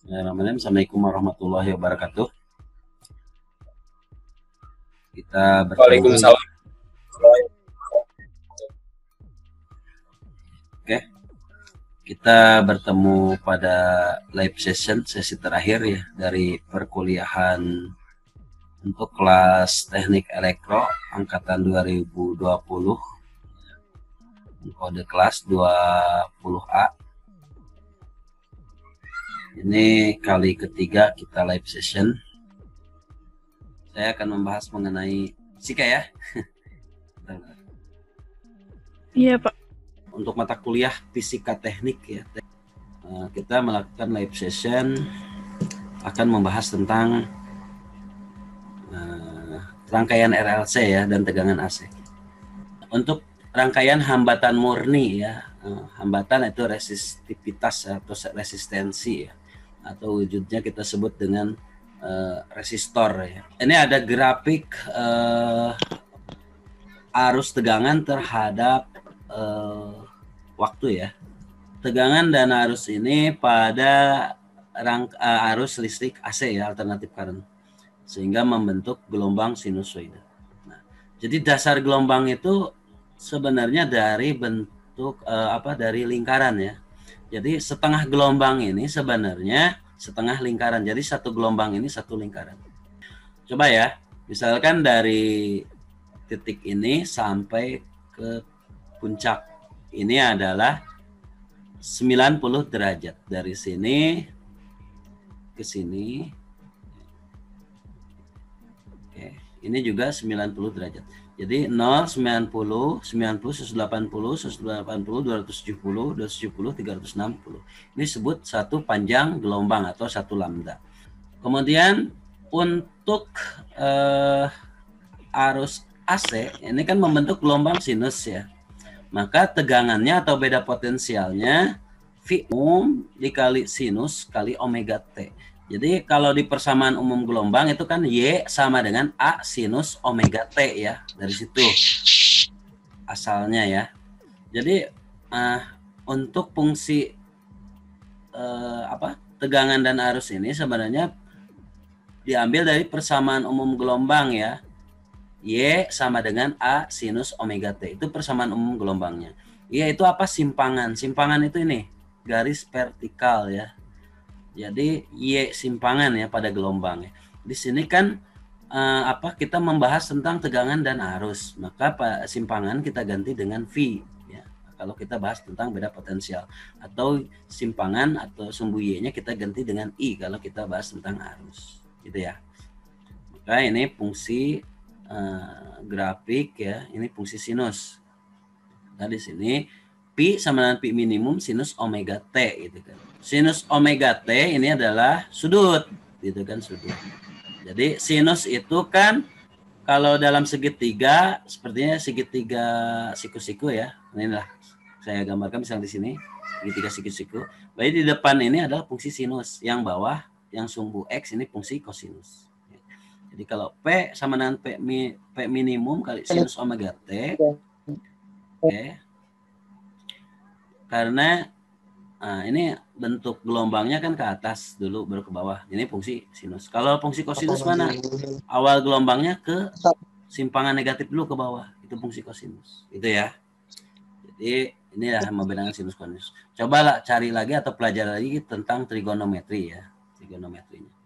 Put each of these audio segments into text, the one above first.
Bismillahirrahmanirrahim. Assalamualaikum warahmatullahi wabarakatuh. Kita bertemu. Waalaikumsalam. Oke, kita bertemu pada live session sesi terakhir ya dari perkuliahan untuk kelas teknik elektro angkatan 2020, kode kelas 20A. Ini kali ketiga kita live session. Saya akan membahas mengenai fisika ya. Iya, Pak. Untuk mata kuliah fisika teknik ya. Kita melakukan live session akan membahas tentang rangkaian RLC ya dan tegangan AC. Untuk rangkaian hambatan murni ya, hambatan itu resistivitas atau resistensi ya, atau wujudnya kita sebut dengan resistor ya. Ini ada grafik arus tegangan terhadap waktu ya. Tegangan dan arus ini pada arus listrik AC ya, alternatif current, sehingga membentuk gelombang sinusoida. Nah, jadi dasar gelombang itu sebenarnya dari bentuk dari lingkaran ya. Jadi setengah gelombang ini sebenarnya setengah lingkaran. Jadi satu gelombang ini satu lingkaran. Coba ya, misalkan dari titik ini sampai ke puncak. Ini adalah 90 derajat. Dari sini ke sini. Oke, ini juga 90 derajat. Jadi 0, 90, 90, 180, 180, 270, 270, 360. Ini disebut satu panjang gelombang atau satu lambda. Kemudian untuk arus AC ini kan membentuk gelombang sinus ya. Maka tegangannya atau beda potensialnya V umum dikali sinus kali omega T. Jadi kalau di persamaan umum gelombang itu kan Y sama dengan A sinus omega T ya. Dari situ asalnya ya. Jadi untuk fungsi tegangan dan arus ini sebenarnya diambil dari persamaan umum gelombang ya. Y sama dengan A sinus omega T. Itu persamaan umum gelombangnya. Y itu apa? Simpangan. Simpangan itu ini, garis vertikal ya. Jadi Y simpangan ya pada gelombang ya. Di sini kan kita membahas tentang tegangan dan arus. Maka simpangan kita ganti dengan V ya. Kalau kita bahas tentang beda potensial, atau simpangan atau sumbu Y-nya kita ganti dengan I kalau kita bahas tentang arus. Gitu ya. Maka ini fungsi grafik ya, ini fungsi sinus. Nah di sini pi sama dengan pi minimum sinus omega t gitu kan. Sinus omega t ini adalah sudut, gitu kan, sudut. Jadi sinus itu kan kalau dalam segitiga sepertinya segitiga siku-siku ya. Inilah saya gambarkan misalnya di sini segitiga siku-siku. Baik, di depan ini adalah fungsi sinus, yang bawah yang sumbu x ini fungsi kosinus. Jadi kalau P sama dengan P minimum kali sinus omega T. Oke. Karena ini bentuk gelombangnya kan ke atas dulu baru ke bawah. Ini fungsi sinus. Kalau fungsi kosinus mana? Awal gelombangnya ke simpangan negatif dulu ke bawah. Itu fungsi kosinus. Itu ya. Jadi inilah membedakan sinus kosinus. Cobalah cari lagi atau pelajari lagi tentang trigonometri ya. Trigonometrinya.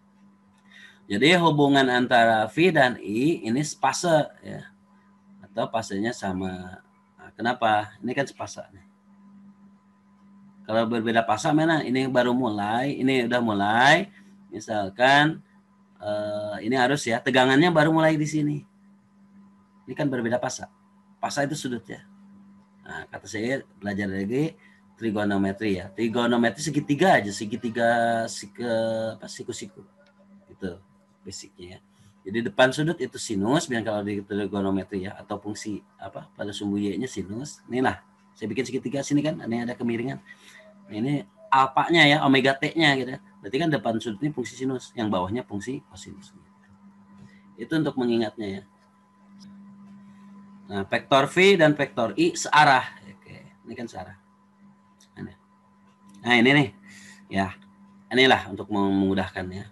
Jadi hubungan antara V dan I ini spase ya. Atau fasenya sama. Nah, kenapa? Ini kan sepasa. Kalau berbeda fasa mana? Ini baru mulai, ini udah mulai. Misalkan ini harus ya, tegangannya baru mulai di sini. Ini kan berbeda fasa. Fasa itu sudut ya. Nah, kata saya belajar lagi trigonometri ya. Trigonometri segitiga aja, segitiga siku-siku. Itu basicnya ya. Jadi depan sudut itu sinus, biar kalau di trigonometri ya, atau fungsi pada sumbu Y-nya sinus. Inilah, saya bikin segitiga sini kan, ini ada kemiringan. Nah, ini alpanya ya, omega T-nya gitu. Berarti kan depan sudut ini fungsi sinus, yang bawahnya fungsi kosinus. Itu untuk mengingatnya ya. Nah, vektor V dan vektor I searah. Oke, ini kan searah. Nah, ini nih. Ya. inilah untuk memudahkan ya.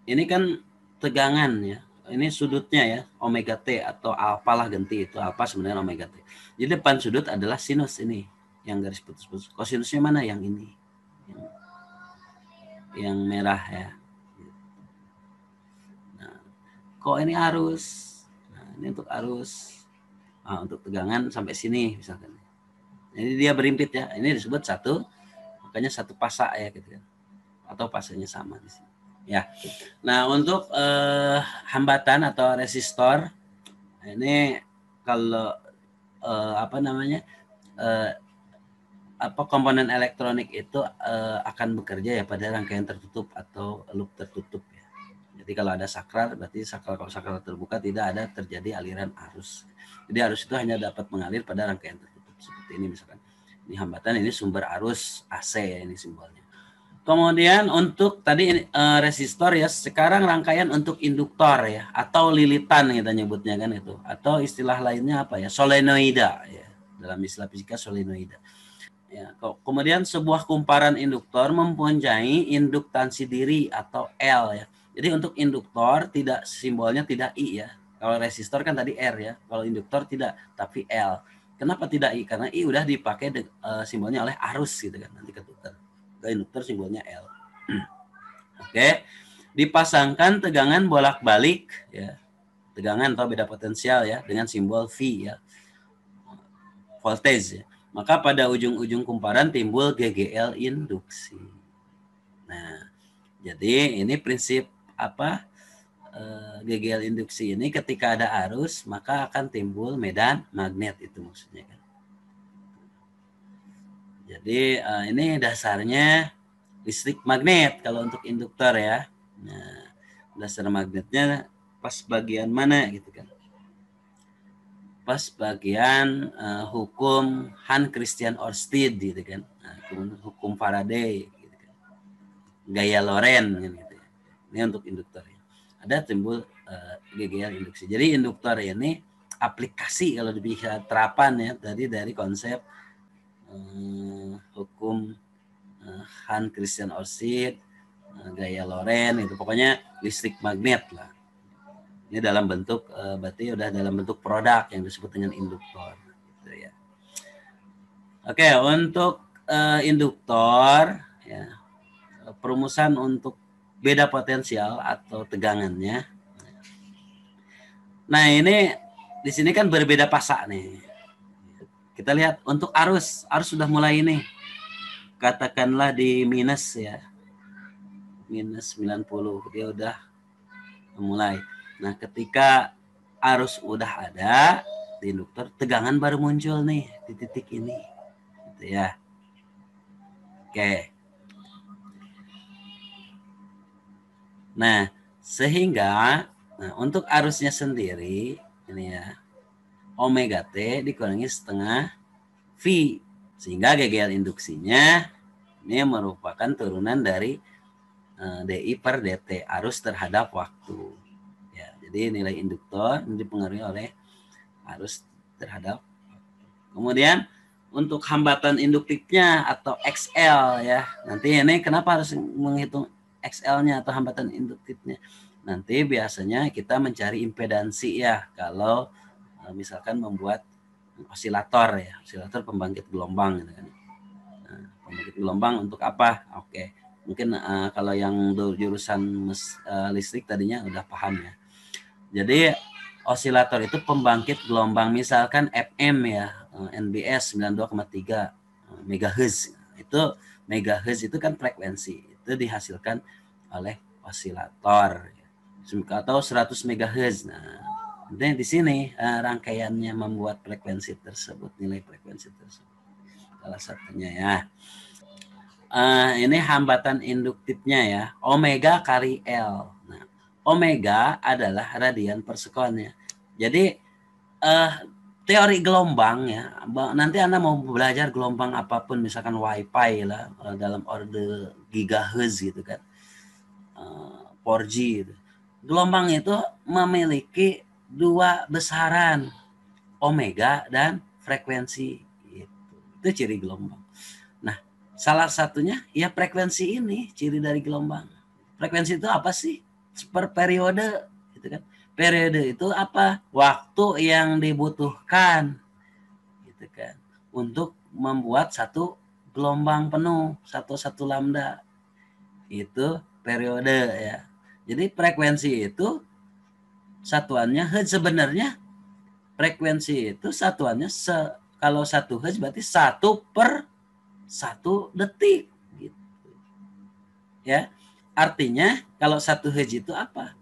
Ini kan tegangan ya. Ini sudutnya ya, omega T atau alfa lah ganti itu. Alfa sebenarnya omega T. Jadi depan sudut adalah sinus ini yang garis putus-putus. Kosinusnya mana? Yang ini. Yang merah ya. Nah, kok ini arus? Nah, ini untuk arus. Nah, untuk tegangan sampai sini misalkan. Jadi dia berimpit ya. Ini disebut satu, makanya satu pasak ya gitu kan. Atau pasanya sama di sini. Ya. Nah, untuk hambatan atau resistor ini kalau komponen elektronik itu akan bekerja ya pada rangkaian tertutup atau loop tertutup ya. Jadi kalau ada saklar berarti kalau saklar terbuka tidak ada terjadi aliran arus. Jadi arus itu hanya dapat mengalir pada rangkaian tertutup seperti ini misalkan. Ini hambatan, ini sumber arus AC ya, ini simbolnya. Kemudian untuk tadi resistor ya, sekarang rangkaian untuk induktor ya, atau lilitan kita nyebutnya kan itu, atau istilah lainnya apa ya, solenoida ya, dalam istilah fisika solenoida. Ya, kemudian sebuah kumparan induktor mempunyai induktansi diri atau L ya. Jadi untuk induktor tidak simbolnya tidak I ya. Kalau resistor kan tadi R ya, kalau induktor tidak tapi L. Kenapa tidak I? Karena I udah dipakai simbolnya oleh arus gitu kan, nanti ketukar. Induktor simbolnya L. Oke. Dipasangkan tegangan bolak-balik ya. Tegangan atau beda potensial ya dengan simbol V ya. Voltage ya. Maka pada ujung-ujung kumparan timbul GGL induksi. Nah, jadi ini prinsip apa? GGL induksi ini ketika ada arus maka akan timbul medan magnet, itu maksudnya kan. Jadi ini dasarnya listrik magnet kalau untuk induktor ya. Nah, dasar magnetnya pas bagian mana gitu kan? Pas bagian hukum Hans Christian Ørsted gitu kan. Nah, hukum Faraday gitu kan. Gaya Lorentz gitu ya. Ini untuk induktor ya. Ada timbul GGL induksi. Jadi induktor ini aplikasi kalau bisa terapan ya dari konsep hukum Hans Christian Ørsted, gaya Lorentz itu pokoknya listrik magnet lah. Ini dalam bentuk berarti udah dalam bentuk produk yang disebut dengan induktor gitu ya. Oke, untuk induktor ya, perumusan untuk beda potensial atau tegangannya. Nah, ini di sini kan berbeda pasak nih. Kita lihat untuk arus sudah mulai ini. Katakanlah di minus ya. Minus 90 dia udah mulai. Nah, ketika arus udah ada di induktor, tegangan baru muncul nih di titik ini. Gitu ya. Oke. Nah, sehingga untuk arusnya sendiri ini ya, omega T dikurangi setengah V, sehingga GGL induksinya ini merupakan turunan dari DI per DT, arus terhadap waktu. Ya, jadi nilai induktor dipengaruhi oleh arus terhadap waktu. Kemudian untuk hambatan induktifnya atau XL ya. Nanti ini kenapa harus menghitung XL-nya atau hambatan induktifnya? Nanti biasanya kita mencari impedansi ya kalau misalkan membuat osilator ya, osilator pembangkit gelombang gitu kan. Nah, pembangkit gelombang untuk apa? Oke. Mungkin kalau yang jurusan listrik tadinya udah paham ya. Jadi osilator itu pembangkit gelombang misalkan FM ya, NBS 92,3 MHz. Itu MHz itu kan frekuensi. Itu dihasilkan oleh osilator atau 100 MHz. Nah, di sini rangkaiannya membuat frekuensi tersebut, nilai frekuensi tersebut. Salah satunya ya. Ini hambatan induktifnya ya, omega kali L. Nah, omega adalah radian per sekonnya. Jadi teori gelombang ya, nanti Anda mau belajar gelombang apapun, misalkan wifi lah dalam order gigahertz gitu kan, 4G gitu. Gelombang itu memiliki dua besaran, omega dan frekuensi. Itu ciri gelombang. Nah, Salah satunya ya frekuensi ini, ciri dari gelombang. Frekuensi itu apa sih? Per periode, gitu kan. Periode itu apa? Waktu yang dibutuhkan, gitu kan, untuk membuat satu gelombang penuh, satu lambda. Itu periode ya. Jadi frekuensi itu satuannya hertz. Sebenarnya frekuensi itu satuannya kalau 1 hertz berarti 1/1 detik gitu. Ya. Artinya kalau 1 hertz itu apa?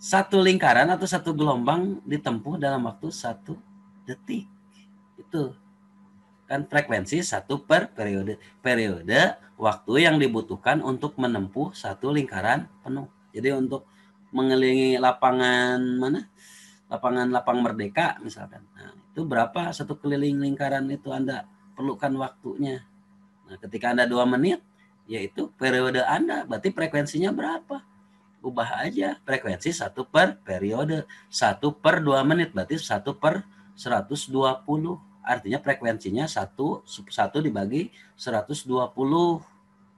Satu lingkaran atau satu gelombang ditempuh dalam waktu 1 detik. Itu kan frekuensi 1/periode. Periode waktu yang dibutuhkan untuk menempuh satu lingkaran penuh. Jadi untuk mengelilingi lapangan mana? Lapang Merdeka misalkan. Nah, itu berapa satu keliling lingkaran itu Anda perlukan waktunya. Nah, ketika Anda 2 menit, yaitu periode Anda, berarti frekuensinya berapa? Ubah aja frekuensi 1/periode. 1/2 menit berarti 1/120. Artinya frekuensinya 1 dibagi 120.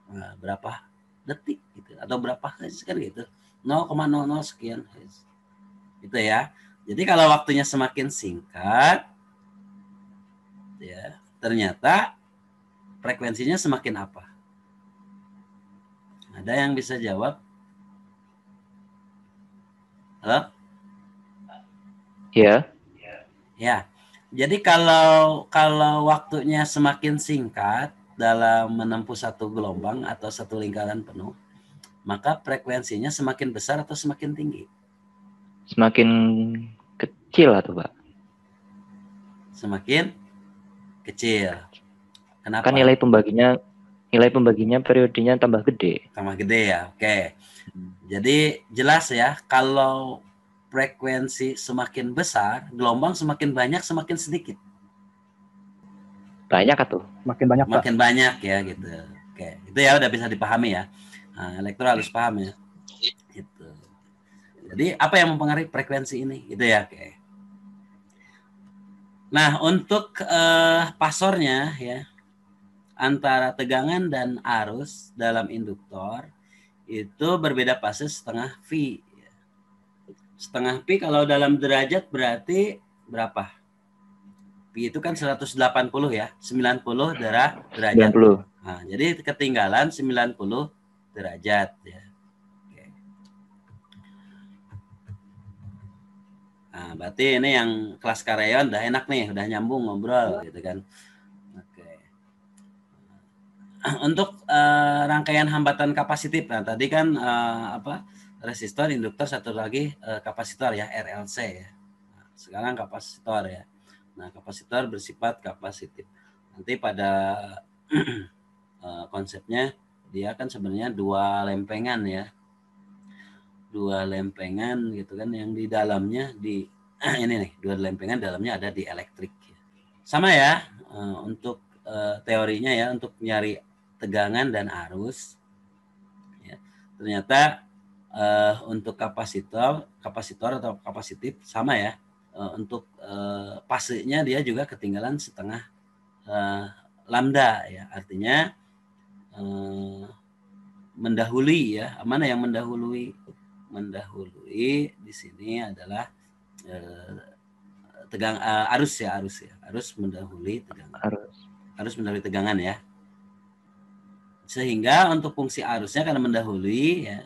Nah, berapa detik gitu atau berapa hertz kan gitu. 0,00 sekian hertz. Gitu ya. Jadi kalau waktunya semakin singkat ya, ternyata frekuensinya semakin apa? Ada yang bisa jawab? Halo? Ya. Ya. Jadi kalau waktunya semakin singkat dalam menempuh satu gelombang atau satu lingkaran penuh, maka frekuensinya semakin besar atau semakin tinggi? Semakin kecil atau Pak? Semakin kecil. Kenapa? Kan nilai pembaginya periodenya tambah gede. Tambah gede ya. Oke. Jadi jelas ya, kalau frekuensi semakin besar, gelombang semakin banyak, semakin sedikit. Banyak atau? Makin banyak, Pak. Makin banyak ya gitu. Oke, itu ya udah bisa dipahami ya. Nah, elektro harus paham ya. Gitu. Jadi apa yang mempengaruhi frekuensi ini? Gitu ya. Oke. Nah, untuk pasornya ya, antara tegangan dan arus dalam induktor itu berbeda fase setengah V. Setengah pi kalau dalam derajat berarti berapa? Pi itu kan 180 ya, 90 derajat. 90. Nah, jadi ketinggalan 90 derajat ya. Oke. Nah, berarti ini yang kelas karyawan udah enak nih, udah nyambung ngobrol gitu kan. Oke. Untuk rangkaian hambatan kapasitif, nah tadi kan resistor, induktor, satu lagi kapasitor ya, RLC ya. Nah, sekarang kapasitor ya. Nah, kapasitor bersifat kapasitif. Nanti pada konsepnya dia kan sebenarnya 2 lempengan ya. 2 lempengan gitu kan yang di dalamnya ini nih, 2 lempengan dalamnya ada di elektrik. Sama ya untuk teorinya ya, untuk nyari tegangan dan arus. Ya, ternyata untuk kapasitor atau kapasitif sama ya. Untuk fasenya dia juga ketinggalan setengah lambda ya, artinya mendahului ya. Mana yang mendahului di sini adalah arus mendahului tegangan. Arus mendahului tegangan ya, sehingga untuk fungsi arusnya karena mendahului ya,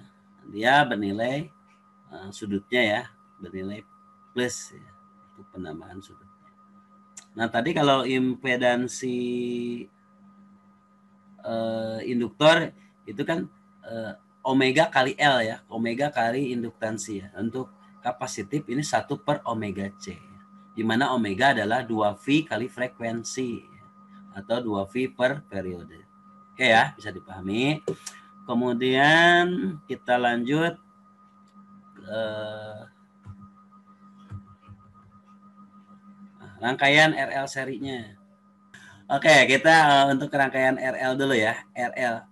dia bernilai sudutnya ya, bernilai plus ya, untuk penambahan sudutnya. Nah tadi kalau impedansi induktor itu kan omega kali L ya, omega kali induktansi ya. Untuk kapasitif ini 1/omega C, di mana omega adalah 2V kali frekuensi atau 2V per periode. Oke ya, bisa dipahami. Kemudian kita lanjut rangkaian RL serinya. Oke, kita untuk rangkaian RL dulu ya. RL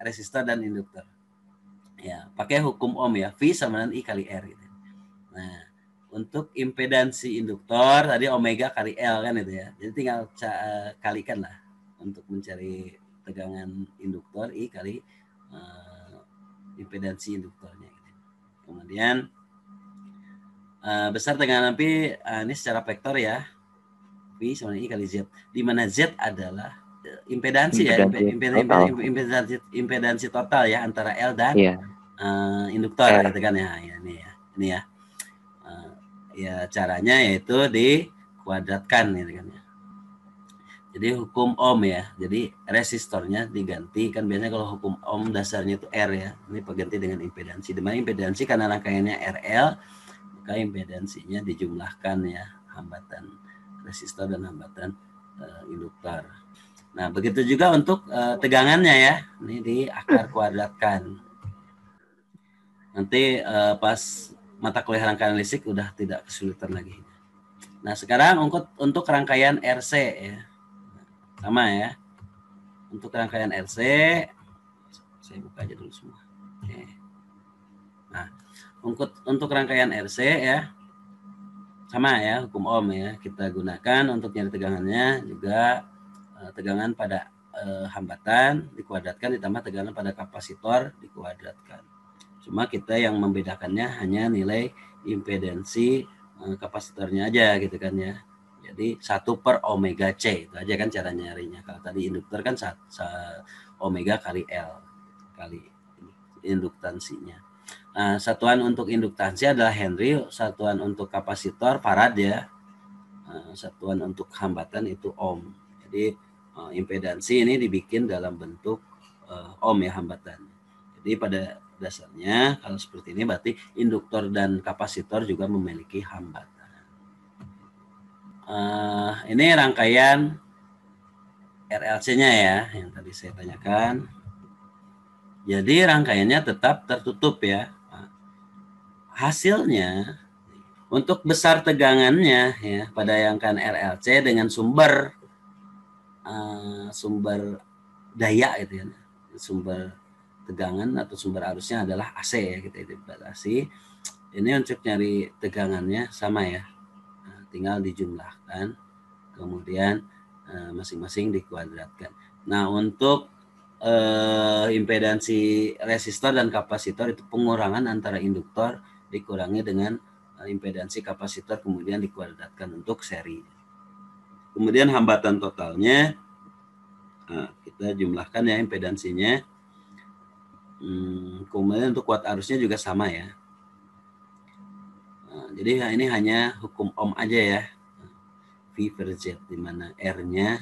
resistor dan induktor. Ya, pakai hukum Ohm ya. V sama dengan I kali R gitu. Nah, untuk impedansi induktor tadi omega kali L kan itu ya. Jadi tinggal kalikan lah. untuk mencari tegangan induktor I kali impedansi induktornya. Kemudian besar tegangan api ini secara vektor ya, V sama I kali Z, di mana Z adalah impedansi ya, impedansi total ya antara L dan induktor gitu kan ya. Ini ya. Ya caranya yaitu dikuadratkan gitu kan ya. Jadi hukum Ohm ya. Jadi resistornya diganti, kan biasanya kalau hukum Ohm dasarnya itu R ya. Ini pengganti dengan impedansi. Di mana impedansi karena rangkaiannya RL, maka impedansinya dijumlahkan ya, hambatan resistor dan hambatan induktor. Nah, begitu juga untuk tegangannya ya. Ini di akar kuadratkan. Nanti pas mata kuliah rangkaian listrik udah tidak kesulitan lagi. Nah, sekarang untuk rangkaian RC ya. Sama ya. Untuk rangkaian RC saya buka aja dulu semua. Oke. Nah, untuk rangkaian RC ya. Sama ya, hukum Ohm ya. Kita gunakan untuk nyari tegangannya juga tegangan pada hambatan dikuadratkan ditambah tegangan pada kapasitor dikuadratkan. Cuma kita yang membedakannya hanya nilai impedansi kapasitornya aja gitu kan ya. Jadi 1/omega C itu aja kan cara nyarinya. Kalau tadi induktor kan omega kali L kali induktansinya. Nah, satuan untuk induktansi adalah Henry, satuan untuk kapasitor farad ya. Satuan untuk hambatan itu ohm. Jadi impedansi ini dibikin dalam bentuk ohm ya, hambatan. Jadi pada dasarnya kalau seperti ini berarti induktor dan kapasitor juga memiliki hambatan. Ini rangkaian RLC-nya ya yang tadi saya tanyakan. Jadi rangkaiannya tetap tertutup ya. Hasilnya untuk besar tegangannya ya pada rangkaian RLC dengan sumber daya gitu ya, sumber tegangan atau sumber arusnya adalah AC ya, kita batasi. Ini untuk nyari tegangannya sama ya, tinggal dijumlahkan kemudian masing-masing dikuadratkan. Nah, untuk impedansi resistor dan kapasitor itu pengurangan antara induktor dikurangi dengan impedansi kapasitor kemudian dikuadratkan untuk seri. Kemudian hambatan totalnya kita jumlahkan ya impedansinya. Kemudian untuk kuat arusnya juga sama ya. Jadi ini hanya hukum Ohm aja ya, V per Z, di mana R-nya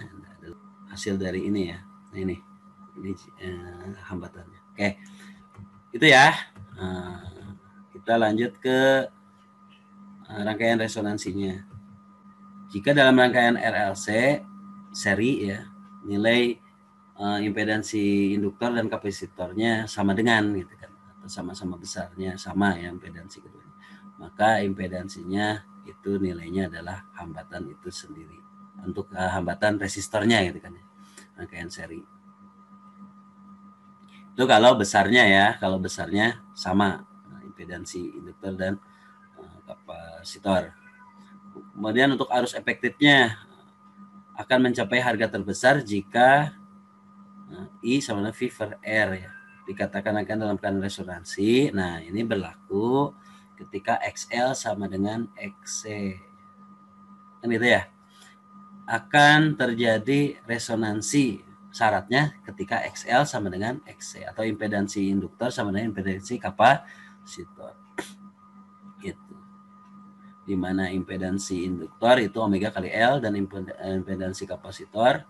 hasil dari ini ya. Nah, ini hambatannya. Oke, itu ya. Kita lanjut ke rangkaian resonansinya. Jika dalam rangkaian RLC seri ya, nilai impedansi induktor dan kapasitornya sama dengan gitu kan, atau sama-sama besarnya, sama ya impedansi keduanya, maka impedansinya itu nilainya adalah hambatan itu sendiri untuk hambatan resistornya gitu kan ya, rangkaian seri itu kalau besarnya ya, kalau besarnya sama impedansi induktor dan kapasitor. Kemudian untuk arus efektifnya akan mencapai harga terbesar jika I sama dengan V per R ya. Dikatakan akan dalam keadaan resonansi. Nah, ini berlaku ketika XL sama dengan XC. Kan gitu ya. Akan terjadi resonansi, syaratnya ketika XL sama dengan XC atau impedansi induktor sama dengan impedansi kapasitor. Gitu. Di mana impedansi induktor itu omega kali L dan impedansi kapasitor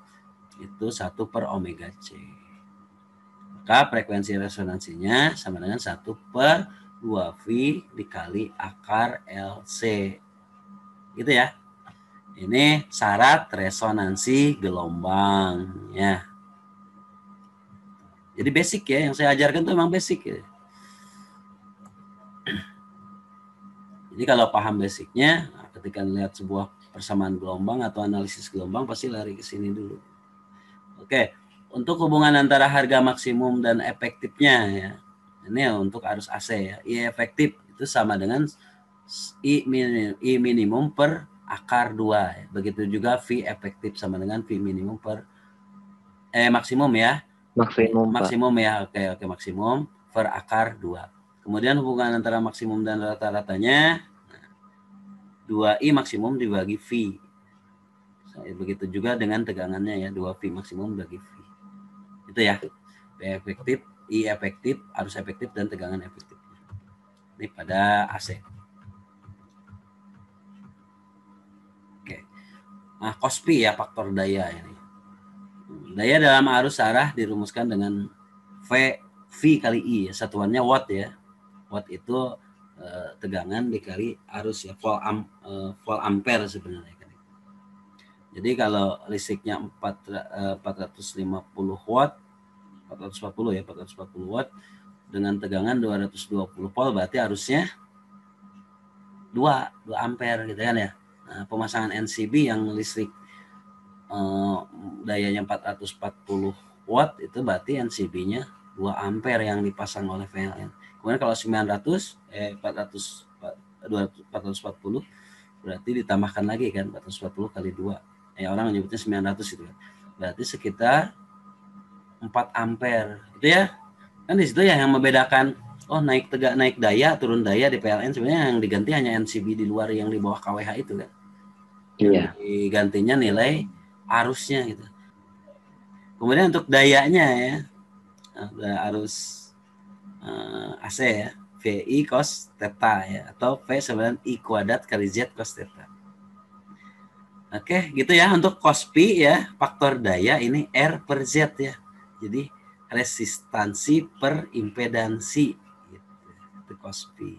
itu 1/omega C. Maka frekuensi resonansinya sama dengan 1/2V dikali akar LC. Gitu ya. Ini syarat resonansi gelombangnya. Jadi basic ya, yang saya ajarkan itu memang basic ya. Jadi kalau paham basicnya, ketika melihat sebuah persamaan gelombang atau analisis gelombang pasti lari ke sini dulu. Oke, untuk hubungan antara harga maksimum dan efektifnya ya. Ini untuk arus AC ya. I efektif itu sama dengan I minimum per akar 2. Ya. Begitu juga V efektif sama dengan V minimum per maksimum ya. Maksimum, Pak. Maksimum ya, oke maksimum per akar 2. Kemudian hubungan antara maksimum dan rata-ratanya 2I maksimum dibagi V. Begitu juga dengan tegangannya ya, 2V maksimum bagi V. Itu ya. V efektif, I efektif, arus efektif dan tegangan efektif. Ini pada AC. Oke. Nah, Cosby ya faktor daya ini. Daya dalam arus arah dirumuskan dengan V kali I, satuannya watt ya. Watt itu tegangan dikali arus ya, volt ampere sebenarnya. Jadi kalau listriknya 450 watt, 440 watt dengan tegangan 220 volt berarti arusnya 2 ampere gitu kan ya. Nah, pemasangan NCB yang listrik dayanya 440 watt itu berarti NCB-nya 2 ampere yang dipasang oleh PLN. Kemudian kalau 440 berarti ditambahkan lagi kan 440 kali 2. Orang menyebutnya 900 itu kan. Berarti sekitar 4 ampere. Itu ya. Kan di situ ya yang membedakan naik daya, turun daya di PLN sebenarnya yang diganti hanya NCB di luar yang di bawah KWH itu kan. Iya. Digantinya nilai arusnya gitu. Kemudian untuk dayanya ya, arus AC ya, VI cos theta ya, atau V sebenarnya I kuadrat kali Z cos theta. Oke, gitu ya untuk cos P ya, faktor daya ini R per Z ya. Jadi resistansi per impedansi gitu. Itu cos P.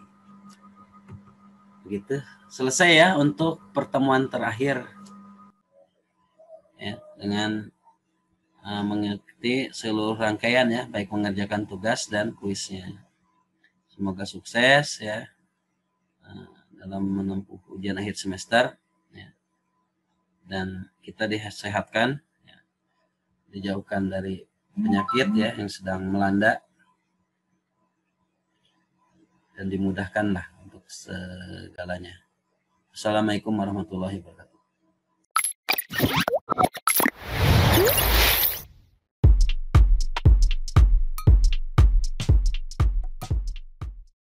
Begitu. Selesai ya untuk pertemuan terakhir. Ya, dengan mengikuti seluruh rangkaian ya, baik mengerjakan tugas dan kuisnya. Semoga sukses ya dalam menempuh ujian akhir semester ya. Dan kita disehatkan ya, dijauhkan dari penyakit ya yang sedang melanda dan dimudahkanlah untuk segalanya. Assalamualaikum warahmatullahi wabarakatuh.